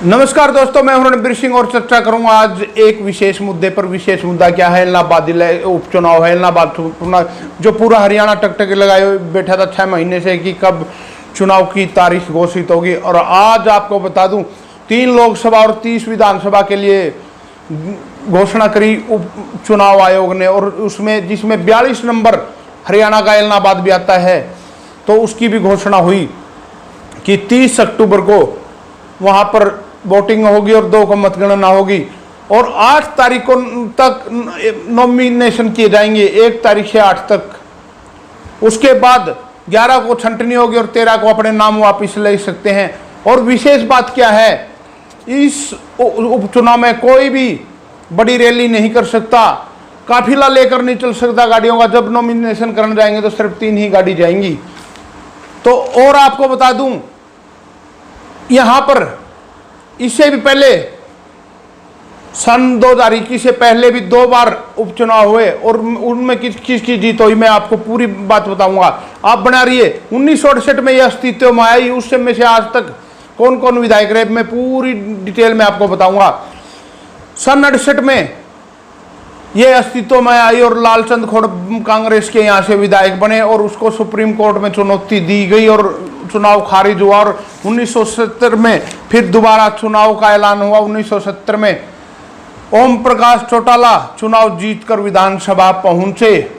नमस्कार दोस्तों, मैं हूं रणबीर सिंह और चर्चा करूंगा आज एक विशेष मुद्दे पर। विशेष मुद्दा क्या है? इलाहाबाद उपचुनाव है। इलाहाबाद जो पूरा हरियाणा टकटकी लगाए बैठा था 6 महीने से कि कब चुनाव की तारीख घोषित होगी। और आज आपको बता दूं 3 लोकसभा और 30 विधानसभा के लिए घोषणा करी उपचुनाव आयोग ने, और उसमें जिसमें 42 नंबर हरियाणा का इलाहाबाद भी आता है, तो उसकी भी घोषणा हुई कि 30 अक्टूबर को वहां पर वोटिंग होगी और 2 को मतगणना होगी। और 8 तारीख को तक नॉमिनेशन किए जाएंगे, 1 तारीख से 8 तक। उसके बाद 11 को छंटनी होगी और 13 को अपने नाम वापस ले सकते हैं। और विशेष बात क्या है, इस उपचुनाव में कोई भी बड़ी रैली नहीं कर सकता, काफिला लेकर नहीं चल सकता गाड़ियों का। जब नॉमिनेशन करने जाएंगे तो सिर्फ 3 ही गाड़ी जाएंगी। तो और आपको बता दूं, यहां पर इससे भी पहले सन 2021 से पहले भी 2 बार उपचुनाव हुए और उनमें किसकी जीत हुई, मैं आपको पूरी बात बताऊंगा। आप बना रहिए। 1968 में यह अस्तित्व में आई, उस समय से आज तक कौन कौन विधायक रहे, मैं पूरी डिटेल में आपको बताऊंगा। सन 68 में यह अस्तित्व में आई और लालचंद खोड़ कांग्रेस के यहाँ से विधायक बने और उसको सुप्रीम कोर्ट में चुनौती दी गई और चुनाव खारिज हुआ। और 1970 में फिर दोबारा चुनाव का ऐलान हुआ। 1970 में ओम प्रकाश चौटाला चुनाव जीतकर विधानसभा पहुंचे।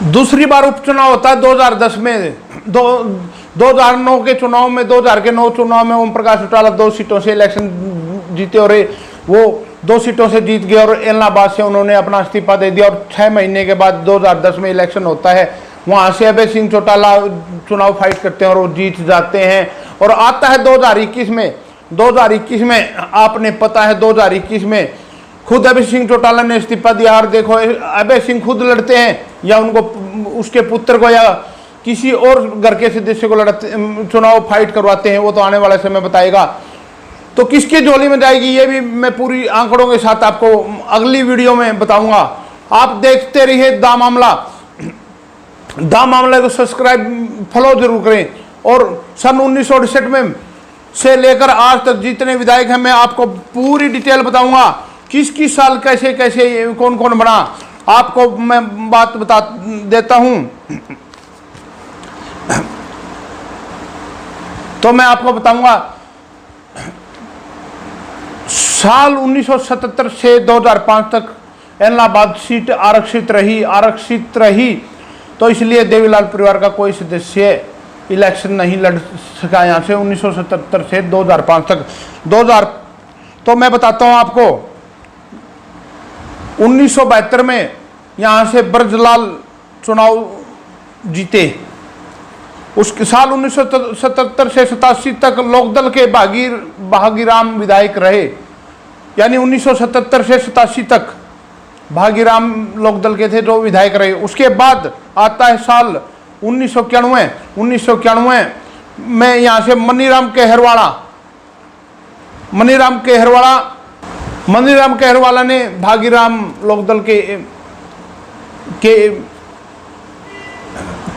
दूसरी बार उपचुनाव होता है 2010 में। 2009 के चुनाव में, 2009 चुनाव में ओम प्रकाश चौटाला 2 सीटों से इलेक्शन जीते और वो 2 सीटों से जीत गए और इलाहाबाद से उन्होंने अपना इस्तीफा दे दिया। और 6 महीने के बाद 2010 में इलेक्शन होता है, वहां से अभय सिंह चौटाला चुनाव फाइट करते हैं और वो जीत जाते हैं। और आता है 2021 में। 2021 में आपने पता है 2021 में खुद अभय सिंह चौटाला ने इस्तीफा दिया। और देखो, अभय सिंह खुद लड़ते हैं या उनको उसके पुत्र को या किसी और घर के सदस्य को लड़ते चुनाव फाइट करवाते हैं, वो तो आने वाले समय बताएगा। तो किसकी झोली में जाएगी ये भी मैं पूरी आंकड़ों के साथ आपको अगली वीडियो में बताऊंगा। आप देखते रहिए दा मामला को सब्सक्राइब फॉलो जरूर करें। और सन 1968 में से लेकर आज तक जितने विधायक हैं, मैं आपको पूरी डिटेल बताऊंगा। किस साल कैसे कैसे कौन कौन बना, आपको मैं बात बता देता हूं। तो मैं आपको बताऊंगा, साल 1977 से 2005 तक इलाहाबाद सीट आरक्षित रही। तो इसलिए देवीलाल परिवार का कोई सदस्य इलेक्शन नहीं लड़ सका यहाँ से 1977 से 2005 तक। 2000 तो मैं बताता हूँ आपको, 1972 में यहाँ से ब्रजलाल चुनाव जीते। उसके साल 1977 से 87 तक लोकदल के भागीराम विधायक रहे, यानी 1977 से 87 तक भागीराम लोकदल के थे जो विधायक रहे। उसके बाद आता है साल 1991 में यहाँ से मनीराम केहरवाला ने भागीराम लोकदल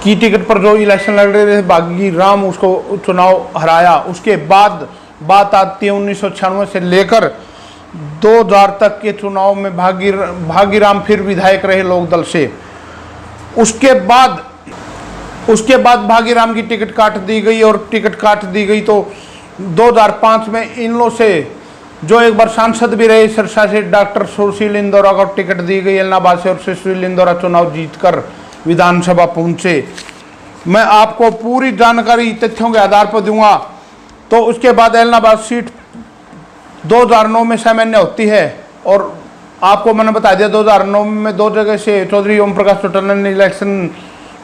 की टिकट पर जो इलेक्शन लड़ रहे थे भागीराम, उसको चुनाव हराया। उसके बाद बात आती है 1996 से लेकर 2000 तक के चुनाव में भागीराम फिर विधायक रहे लोकदल से। उसके बाद भागीराम की टिकट काट दी गई और टिकट काट दी गई तो 2005 में इन लोगों से जो एक बार सांसद भी रहे सिरसा से, डॉक्टर सुशील इंदौरा को टिकट दी गई इलाहाबाद से और सुशील इंदौरा चुनाव जीतकर विधानसभा पहुंचे। मैं आपको पूरी जानकारी तथ्यों के आधार पर दूंगा। तो उसके बाद इलाहाबाद सीट 2009 में सामान्य होती है। और आपको मैंने बता दिया 2009 में 2 जगह से चौधरी ओम प्रकाश चौटाला ने इलेक्शन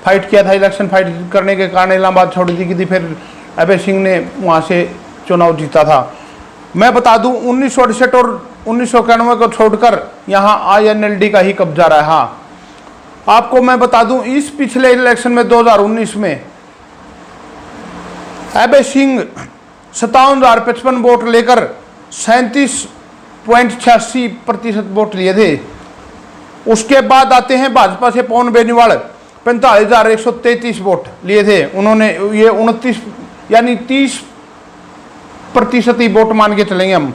फाइट किया था। इलेक्शन फाइट करने के कारण इलाहाबाद छोड़ दी गई थी, फिर अभय सिंह ने वहाँ से चुनाव जीता था। मैं बता दूं 1968 और 1991 को छोड़कर यहाँ INLD का ही कब्जा रहा। आपको मैं बता दूं इस पिछले इलेक्शन में 2019 में अभय सिंह 57,055 वोट लेकर 37.86% वोट लिए थे। उसके बाद आते हैं भाजपा से पवन बेनीवाल 45,133 वोट लिए थे। उन्होंने ये 29 यानी 30 प्रतिशत वोट मान के चलेंगे हम।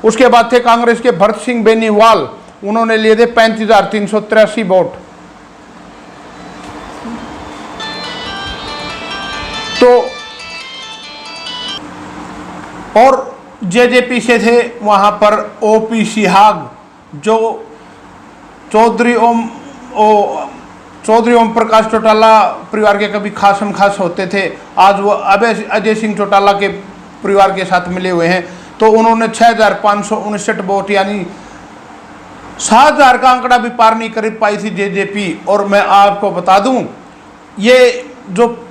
उसके बाद थे कांग्रेस के भरत सिंह बेनीवाल, उन्होंने लिए थे 35,383 वोट। तो और जेजेपी से थे वहां पर ओपी सिहाग, जो चौधरी ओम प्रकाश चौटाला परिवार के कभी खासम खास होते थे, आज वो अजय सिंह चौटाला के परिवार के साथ मिले हुए हैं। तो उन्होंने 6,559 वोट यानी 7,000 का आंकड़ा भी पार नहीं कर पाई थी जेजेपी। और मैं आपको बता दूं, ये जो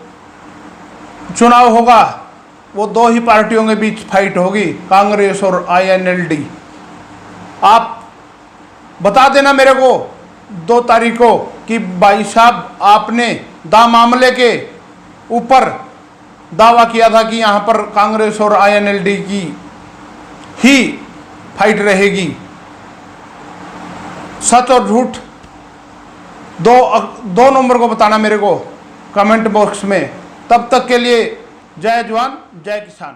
चुनाव होगा वो दो ही पार्टियों के बीच फाइट होगी, कांग्रेस और INLD। आप बता देना मेरे को 2 तारीख को कि भाई साहब आपने मामले के ऊपर दावा किया था कि यहाँ पर कांग्रेस और INLD की ही फाइट रहेगी। सच और झूठ 2 नंबर को बताना मेरे को कमेंट बॉक्स में। तब तक के लिए जय जवान जय किसान।